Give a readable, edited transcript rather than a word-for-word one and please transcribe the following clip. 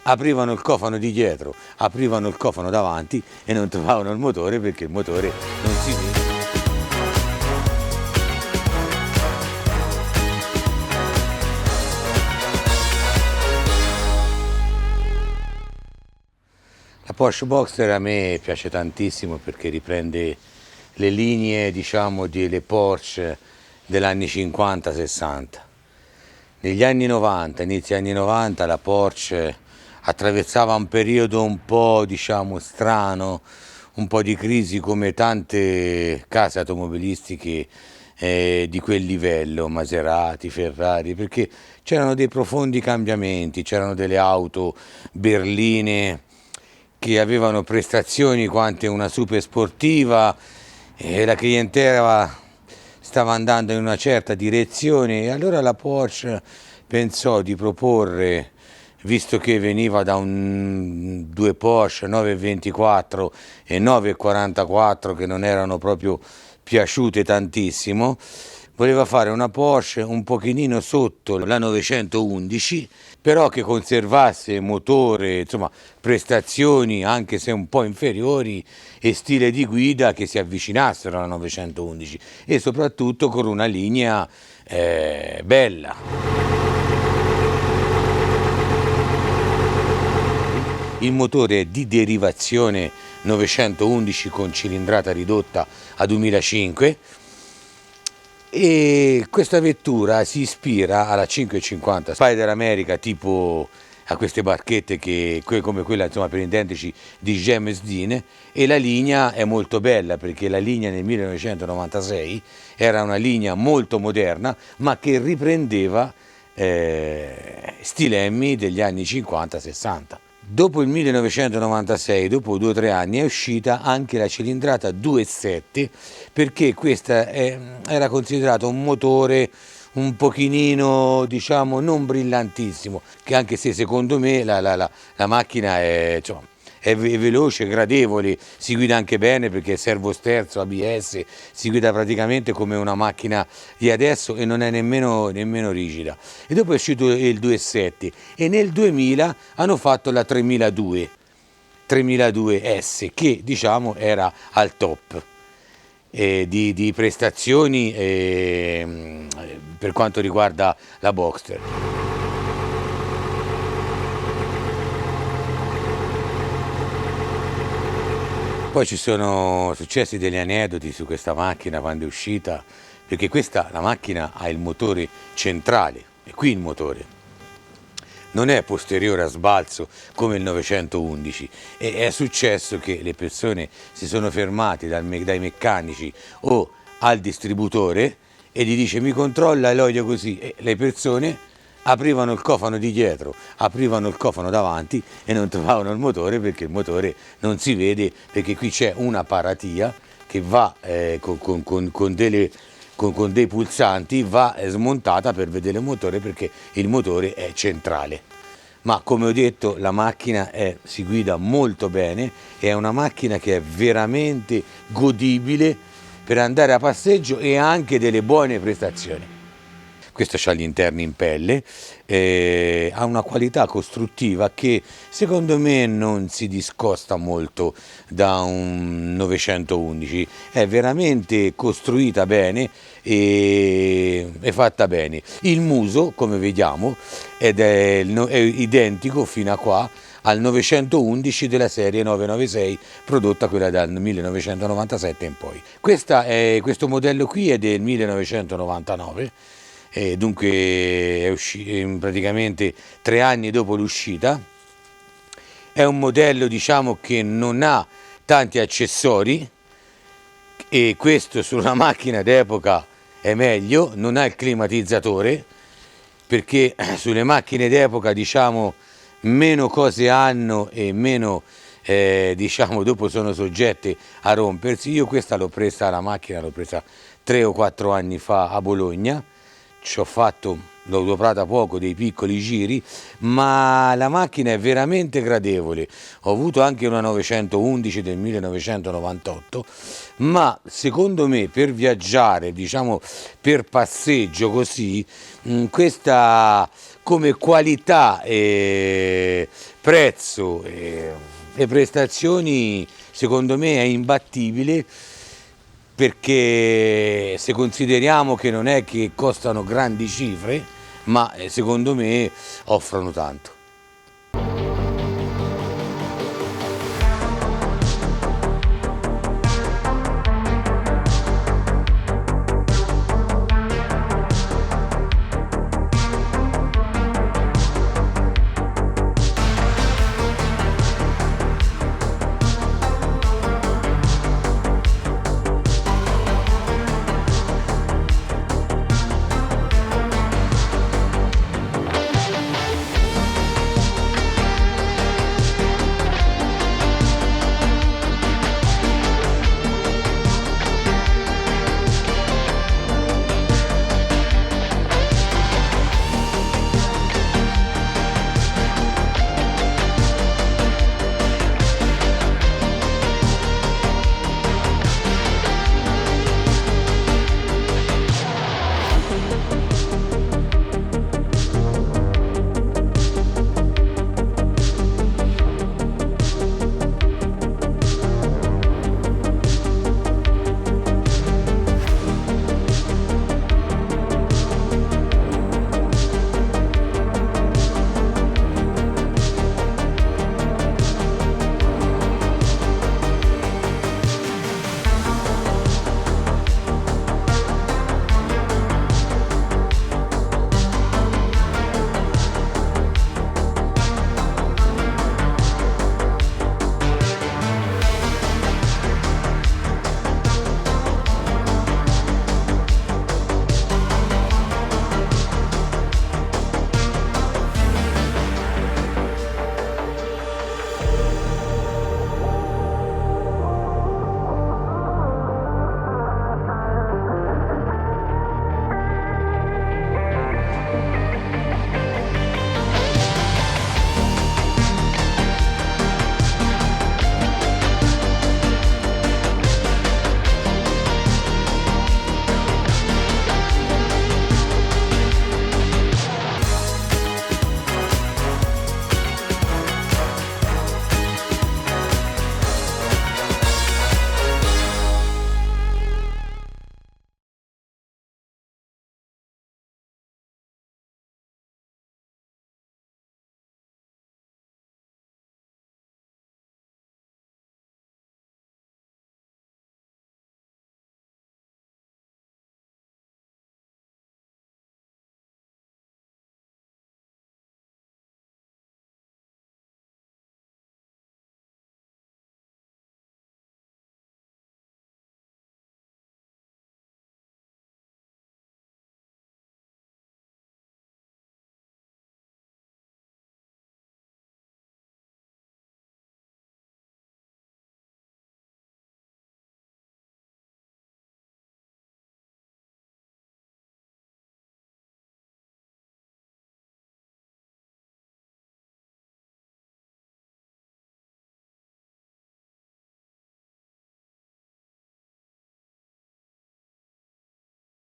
aprivano il cofano di dietro, aprivano il cofano davanti e non trovavano il motore perché il motore non si vede. La Porsche Boxster a me piace tantissimo perché riprende le linee, diciamo, delle Porsche degli anni 50-60. Negli anni 90, inizi anni 90, la Porsche attraversava un periodo un po', diciamo, strano, un po' di crisi come tante case automobilistiche di quel livello, Maserati, Ferrari, perché c'erano dei profondi cambiamenti, c'erano delle auto berline che avevano prestazioni quante una super sportiva e la clientela stava andando in una certa direzione e allora la Porsche pensò di proporre, visto che veniva da due Porsche 924 e 944 che non erano proprio piaciute tantissimo, voleva fare una Porsche un pochino sotto la 911, però che conservasse motore, insomma, prestazioni anche se un po' inferiori e stile di guida che si avvicinassero alla 911 e soprattutto con una linea bella. Il motore è di derivazione 911 con cilindrata ridotta a 2005 e questa vettura si ispira alla 550 Spider America, tipo a queste barchette come quella, insomma, per intenderci, di James Dean, e la linea è molto bella perché la linea nel 1996 era una molto moderna ma che riprendeva stilemmi degli anni 50-60. Dopo il 1996, dopo 2 o 3 anni, è uscita anche la cilindrata 2.7 perché questa era considerata un motore un pochino, diciamo, non brillantissimo, che anche se secondo me la macchina è veloce, gradevole, si guida anche bene perché è servo sterzo, ABS, si guida praticamente come una macchina di adesso e non è nemmeno rigida. E dopo è uscito il 2.7 e nel 2000 hanno fatto la 3002S che, diciamo, era al top di prestazioni per quanto riguarda la Boxster. Poi ci sono successi degli aneddoti su questa macchina quando è uscita, perché la macchina ha il motore centrale, e qui il motore non è posteriore a sbalzo come il 911 e è successo che le persone si sono fermate dai meccanici o al distributore e gli dice: mi controlla l'olio così, e le persone aprivano il cofano di dietro, aprivano il cofano davanti e non trovavano il motore perché il motore non si vede, perché qui c'è una paratia che va con dei pulsanti, va smontata per vedere il motore perché il motore è centrale. Ma come ho detto, la macchina si guida molto bene, è una macchina che è veramente godibile per andare a passeggio e ha anche delle buone prestazioni. Questo ha gli interni in pelle, ha una qualità costruttiva che secondo me non si discosta molto da un 911, è veramente costruita bene e è fatta bene. Il muso, come vediamo, è identico fino a qua al 911 della serie 996, prodotta quella dal 1997 in poi. Questo modello qui è del 1999. Dunque è uscito praticamente 3 anni dopo l'uscita. È un modello, diciamo, che non ha tanti accessori e questo su una macchina d'epoca è meglio. Non ha il climatizzatore perché sulle macchine d'epoca, diciamo, meno cose hanno e meno diciamo dopo sono soggette a rompersi. Io questa l'ho presa 3 o 4 anni fa a Bologna. Ci ho fatto l'ho adoperata poco, dei piccoli giri, ma la macchina è veramente gradevole. Ho avuto anche una 911 del 1998, ma secondo me per viaggiare, diciamo per passeggio così, questa come qualità e prezzo e prestazioni secondo me è imbattibile, perché se consideriamo che non è che costano grandi cifre, ma secondo me offrono tanto.